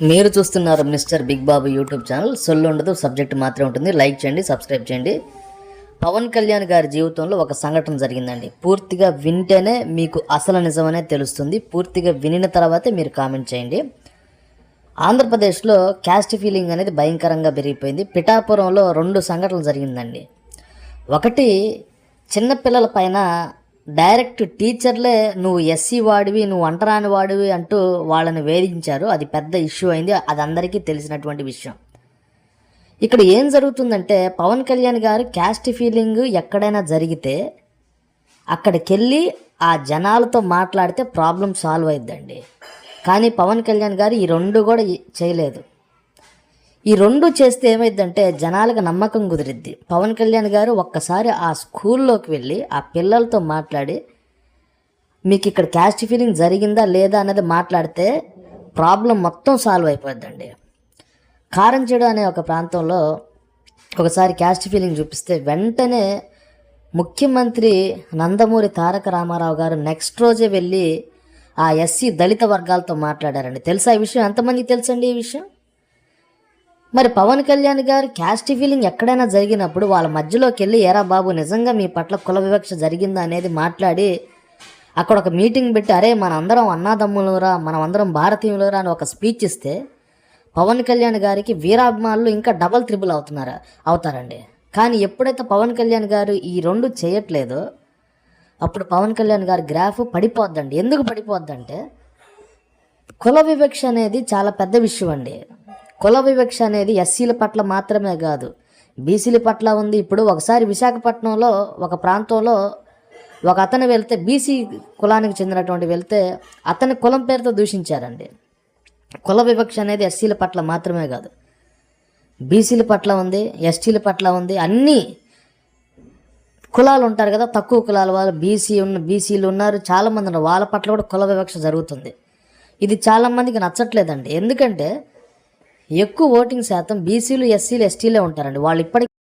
మీరు చూస్తున్నారు mister big బాబు YouTube channel. సొల్లు ఉండదు, సబ్జెక్ట్ మాత్రమే ఉంటుంది. లైక్ చేయండి, సబ్స్క్రైబ్ చేయండి. పవన్ కళ్యాణ్ గారి జీవితంలో ఒక సంఘటన జరిగిందండి. పూర్తిగా వింటేనే మీకు అసలు నిజమనే తెలుస్తుంది. పూర్తిగా వినిన తర్వాతే మీరు కామెంట్ చేయండి. ఆంధ్రప్రదేశ్లో క్యాస్ట్ ఫీలింగ్ అనేది భయంకరంగా పెరిగిపోయింది. పిఠాపురంలో 2 సంఘటనలు జరిగిందండి. ఒకటి, చిన్నపిల్లల పైన డైరెక్ట్ టీచర్లే నువ్వు ఎస్సీ వాడివి, నువ్వు అంటరాని వాడివి అంటూ వాళ్ళని వేధించారు. అది పెద్ద ఇష్యూ అయింది. అది అందరికీ తెలిసినటువంటి విషయం. ఇక్కడ ఏం జరుగుతుందంటే, పవన్ కళ్యాణ్ గారు క్యాస్ట్ ఫీలింగ్ ఎక్కడైనా జరిగితే అక్కడికి వెళ్ళి ఆ జనాలతో మాట్లాడితే ప్రాబ్లం సాల్వ్ అయిద్దండి. కానీ పవన్ కళ్యాణ్ గారు ఈ 2 కూడా చేయలేదు. ఈ 2 చేస్తే ఏమైందంటే జనాలకు నమ్మకం కుదిరిద్ది. పవన్ కళ్యాణ్ గారు ఒక్కసారి ఆ స్కూల్లోకి వెళ్ళి ఆ పిల్లలతో మాట్లాడి మీకు ఇక్కడ క్యాస్ట్ ఫీలింగ్ జరిగిందా లేదా అనేది మాట్లాడితే ప్రాబ్లం మొత్తం సాల్వ్ అయిపోద్దండి. కారంచేడు అనే ఒక ప్రాంతంలో ఒకసారి క్యాస్ట్ ఫీలింగ్ చూపిస్తే వెంటనే ముఖ్యమంత్రి నందమూరి తారక రామారావు గారు నెక్స్ట్ రోజే వెళ్ళి ఆ ఎస్సీ దళిత వర్గాలతో మాట్లాడారండి. తెలుసా ఈ విషయం? ఎంతమందికి తెలుసండి ఈ విషయం? మరి పవన్ కళ్యాణ్ గారు క్యాస్ట్ ఫీలింగ్ ఎక్కడైనా జరిగినప్పుడు వాళ్ళ మధ్యలోకి వెళ్ళి ఏరా బాబు నిజంగా మీ పట్ల కుల వివక్ష జరిగిందా అనేది మాట్లాడి అక్కడ ఒక మీటింగ్ పెట్టి అరే మన అందరం అన్నాదమ్ములరా, మనం అందరం భారతీయులరా అని ఒక స్పీచ్ ఇస్తే పవన్ కళ్యాణ్ గారికి వీరాభిమానులు ఇంకా డబల్ త్రిబుల్ అవుతారండి. కానీ ఎప్పుడైతే పవన్ కళ్యాణ్ గారు ఈ 2 చేయట్లేదో అప్పుడు పవన్ కళ్యాణ్ గారి గ్రాఫ్ పడిపోద్దండి. ఎందుకు పడిపోద్దంటే కుల వివక్ష అనేది చాలా పెద్ద విషయం అండి. కుల వివక్ష అనేది ఎస్సీల పట్ల మాత్రమే కాదు, బీసీల పట్ల ఉంది. ఇప్పుడు ఒకసారి విశాఖపట్నంలో ఒక ప్రాంతంలో ఒక అతను వెళ్తే, బీసీ కులానికి చెందినటువంటి వెళ్తే అతని కులం పేరుతో దూషించారండి. కుల వివక్ష అనేది ఎస్సీల పట్ల మాత్రమే కాదు, బీసీల పట్ల ఉంది, ఎస్టీల పట్ల ఉంది. అన్ని కులాలు ఉంటారు కదా, తక్కువ కులాల వాళ్ళు బీసీలు ఉన్నారు, చాలామంది ఉన్నారు. వాళ్ళ పట్ల కూడా కుల వివక్ష జరుగుతుంది. ఇది చాలామందికి నచ్చట్లేదండి. ఎందుకంటే ఎక్కువ ఓటింగ్ శాతం బీసీలు, ఎస్సీలు, ఎస్టీలే ఉంటారండి. వాళ్ళు ఇప్పటికీ